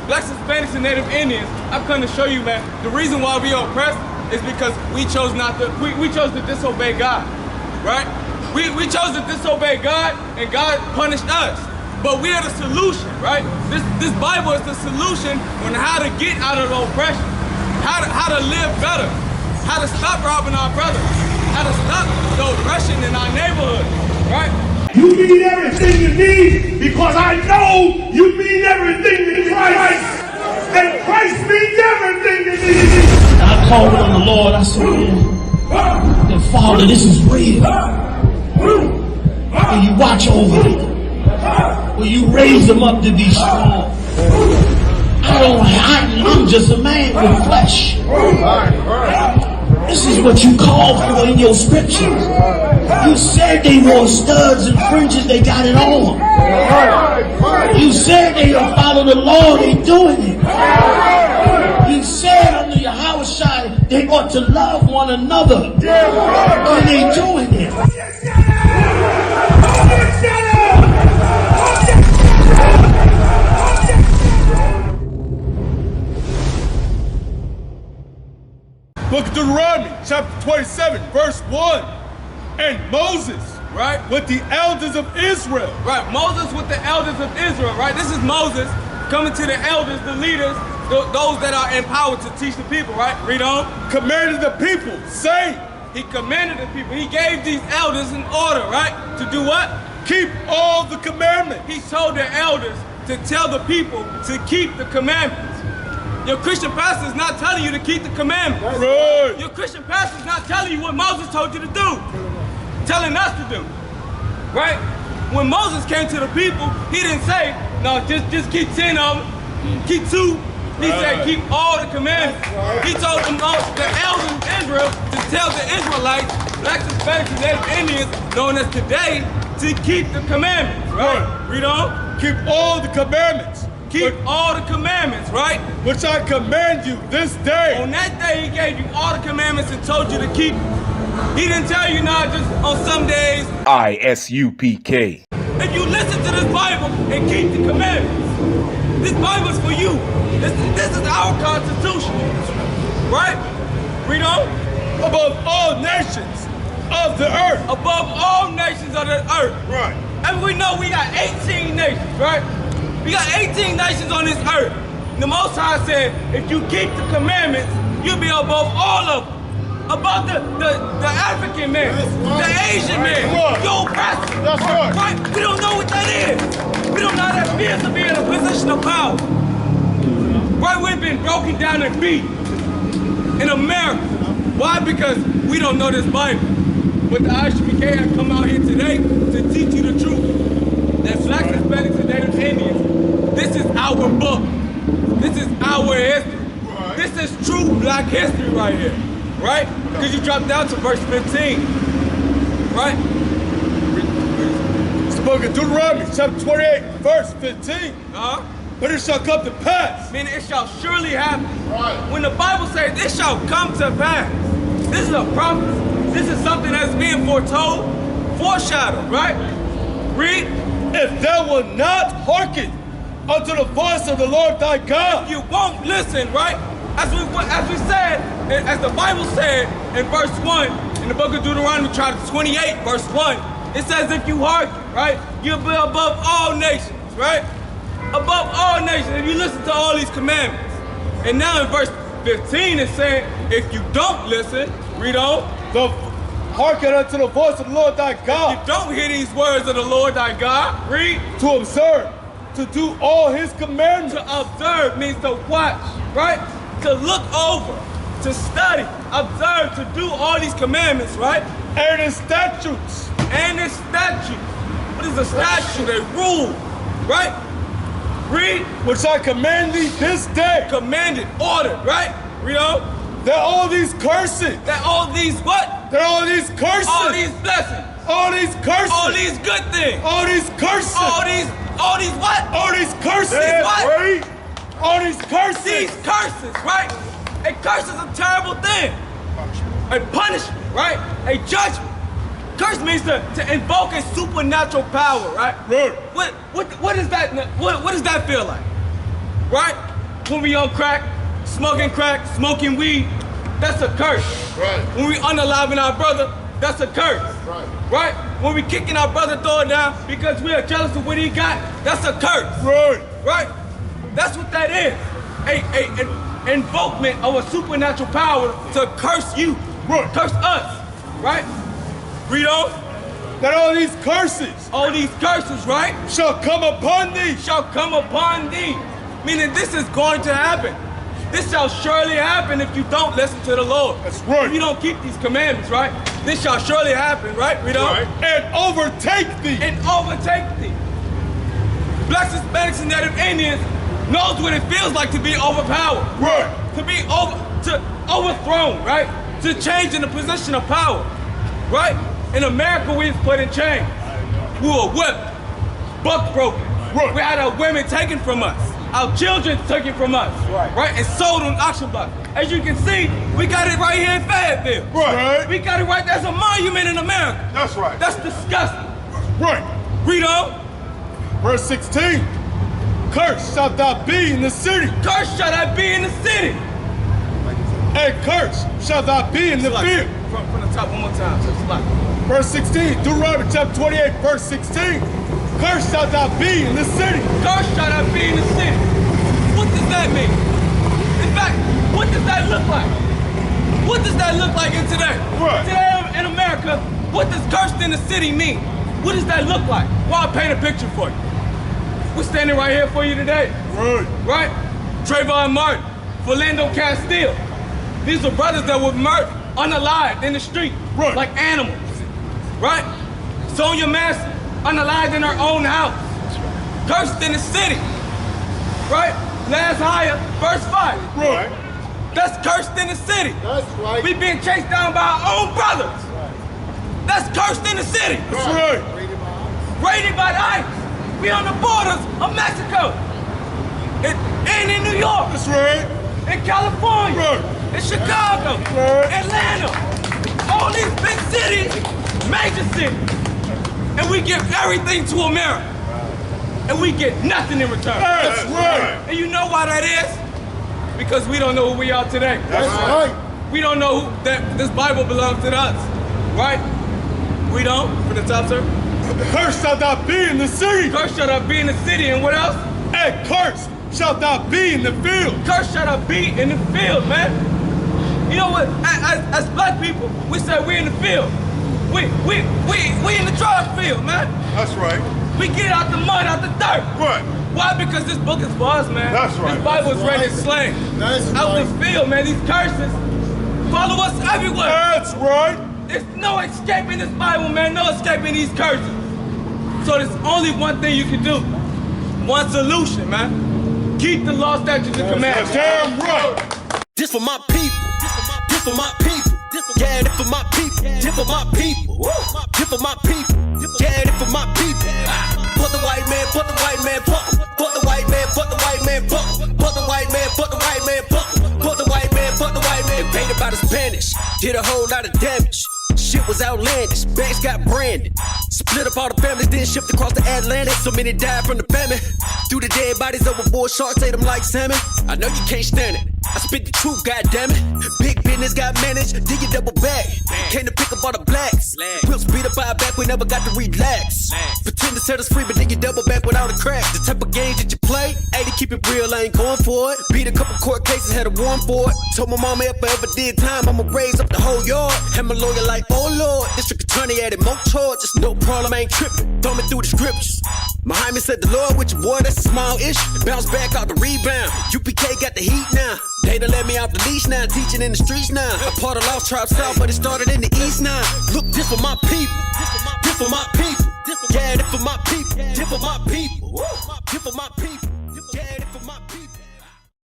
Blacks, Hispanics, and Native Indians, I've come to show you, man, the reason why we are oppressed is because we chose to disobey God, right? We chose to disobey God, and God punished us. But we are the solution, right? This Bible is the solution on how to get out of the oppression, how to live better, how to stop robbing our brothers, how to stop the oppression in our neighborhood, right? You mean everything you need because I know you mean everything to Christ. And Christ means everything to me. I called on the Lord. I said, man, Father, this is real. Will you watch over me? Will you raise them up to be strong? I'm just a man with flesh. This is what you call for in your scriptures. You said they wore studs and fringes, they got it on. You said they will follow the law, they doing it. You said under your house shine, they ought to love one another, and they doing it. Book of Deuteronomy, chapter 27, verse 1. And Moses, right, with the elders of Israel. Right, Moses with the elders of Israel, right? This is Moses coming to the elders, the leaders, those that are empowered to teach the people, right? Read on. Commanded the people, saying. He commanded the people. He gave these elders an order, right? To do what? Keep all the commandments. He told the elders to tell the people to keep the commandments. Your Christian pastor is not telling you to keep the commandments. Right. Your Christian pastor is not telling you what Moses told you to do. Telling us to do. Right? When Moses came to the people, he didn't say, no, just keep 10 of them. Keep 2. He said, keep all the commandments. He told them, the elders of Israel to tell the Israelites, Blacks, Hispanics, and Native Indians, known as today, to keep the commandments. Right? Read on. Keep all the commandments. Keep all the commandments, right? Which I command you this day. On that day, he gave you all the commandments and told you to keep. He didn't tell you not just on some days. I.S.U.P.K. If you listen to this Bible and keep the commandments, this Bible is for you. This is our Constitution, right? Read on. Above all nations of the earth. Above all nations of the earth. Right. And we know we got 18 nations, right? We got 18 nations on this earth. The Most High said, if you keep the commandments, you'll be above all of them. Above the African man, the Asian man, your oppressor. That's right. Right? We don't know what that is. We don't know how that feels to be in a position of power. Right? We've been broken down and beat in America. Why? Because we don't know this Bible. But the I.S.U.P.K have come out here today to teach you the truth. That Blacks, Hispanics, and Native Indians, this is our book. This is our history. Right. This is true Black history right here. Right? Because you drop down to verse 15. Right? It's the book of Deuteronomy, chapter 28, verse 15. But it shall come to pass. Meaning it shall surely happen. Right. When the Bible says it shall come to pass, this is a prophecy. This is something that's being foretold, foreshadowed, right? Read. If thou wilt not hearken unto the voice of the Lord thy God. If you won't listen, right? As we said, as the Bible said in verse 1, in the book of Deuteronomy, chapter 28, verse 1, it says if you hearken, right? You'll be above all nations, right? Above all nations, if you listen to all these commandments. And now in verse 15, it's saying, if you don't listen, read on. Hearken unto the voice of the Lord thy God. If you don't hear these words of the Lord thy God, read. To observe, to do all his commandments. To observe means to watch, right? To look over, to study, observe, to do all these commandments, right? And his statutes. And his statutes. What is a statute? A rule, right? Read. Which I command thee this day. Commanded, ordered, right? Read on. That all these curses. That all these what? That all these curses. All these blessings. All these curses. All these good things. All these curses. All these what? All these curses. What? Right? All these curses. These curses, right? A curse is a terrible thing. A punishment, right? A judgment. Curse means to invoke a supernatural power, right? Right. What does that feel like? Right? when we on crack, smoking weed, that's a curse. Right. When we unaliving our brother, that's a curse. Right. Right? When we kicking our brother door down because we are jealous of what he got, that's a curse. Right. Right? That's what that is. An invokement of a supernatural power to curse you. Right. Curse us. Right? Read on. That all these curses Right? shall come upon thee. Shall come upon thee. Meaning this is going to happen. This shall surely happen if you don't listen to the Lord. That's right. If you don't keep these commandments, right? This shall surely happen, right? Read on. Right. And overtake thee. And overtake thee. Blacks, Hispanics, and Native Indians knows what it feels like to be overpowered. Right. To be overthrown, right? To change in the position of power, right? In America, we was put in chains. We were whipped, buck broken. Right. We had our women taken from us. Our children taken from us, right? And sold on auction block. As you can see, we got it right here in Fayetteville. Right. We got it right, there's a monument in America. That's right. That's disgusting. Right. Read on. Verse 16. Cursed shalt thou be in the city. Cursed shall I be in the city. And cursed shalt thou be in the field. From the top one more time, so it's like. Verse 16. Deuteronomy chapter 28, verse 16. Cursed shalt thou be in the city. Cursed shall I be in the city. What does that mean? In fact, what does that look like? What does that look like in today? Right. Today in America, what does cursed in the city mean? What does that look like? Well, I'll paint a picture for you. We're standing right here for you today. Right. Right? Trayvon Martin, Philando Castile. These are brothers that were murdered, unalived in the street, Right. like animals. Right? Sonia Massey, unalived in her own house. Cursed in the city. Right? Last higher, verse 5. Right. That's cursed in the city. That's right. We being chased down by our own brothers. That's cursed in the city. That's right. Raided by the ICE. We on the borders of Mexico. And in New York. That's right. In California. Right. In Chicago. Right. Atlanta. All these big cities, major cities. And we give everything to America. And we get nothing in return. That's right. And you know why that is? Because we don't know who we are today. That's right. We don't know who, that this Bible belongs to us. Right? We don't? For the top, sir? Cursed shalt thou be in the city. Cursed shall I be in the city, and what else? And cursed shalt thou be in the field. Cursed shall I be in the field, man. You know what? As black people, we say we in the field. We in the drug field, man. That's right. We get out the mud, out the dirt. Right. Why? Because this book is for us, man. That's right. This Bible is ready to slay. That's Out right. the field, man. These curses follow us everywhere. That's right. There's no escaping this Bible, man. No escaping these curses. So there's only one thing you can do. One solution, man. Keep the law, statutes, and commandments. Damn right. This for my people. This for my people. Yeah, this for my people. This for my people. This for my people. Yeah, this for my people. Put the white man, put the white man, put the white man, put the white man, put the white man, put the white man, put the white man, put the white man. Invaded by the Spanish, did a whole lot of damage. Shit was outlandish, banks got branded. Split up all the families, then shipped across the Atlantic. So many died from the famine. Threw the dead bodies overboard, sharks ate them like salmon. I know you can't stand it. I spit the truth, goddammit. Big business got managed, dig it double back. Came to pick up all the blacks. We'll speed up our back, we never got to relax. Pretend to set us free, but then you double back without a crack. The type of games that you play, hey, to keep it real, I ain't going for it. Beat a couple court cases, had a warrant for it. Told my mama if I ever did time, I'ma raise up the whole yard. Had my lawyer like, oh Lord, district attorney added more charges. No problem, I ain't tripping. Thumbing through the scriptures. Muhammad said the Lord with your boy, that's a small issue. Bounce back out the rebound. UPK got the heat now. They done let me off the leash now, teaching in the streets now. A part of Lost Tribe South, but it started in the East now. Look, this for my people. This for my people. Yeah, this for my people. This for my people. This for my people.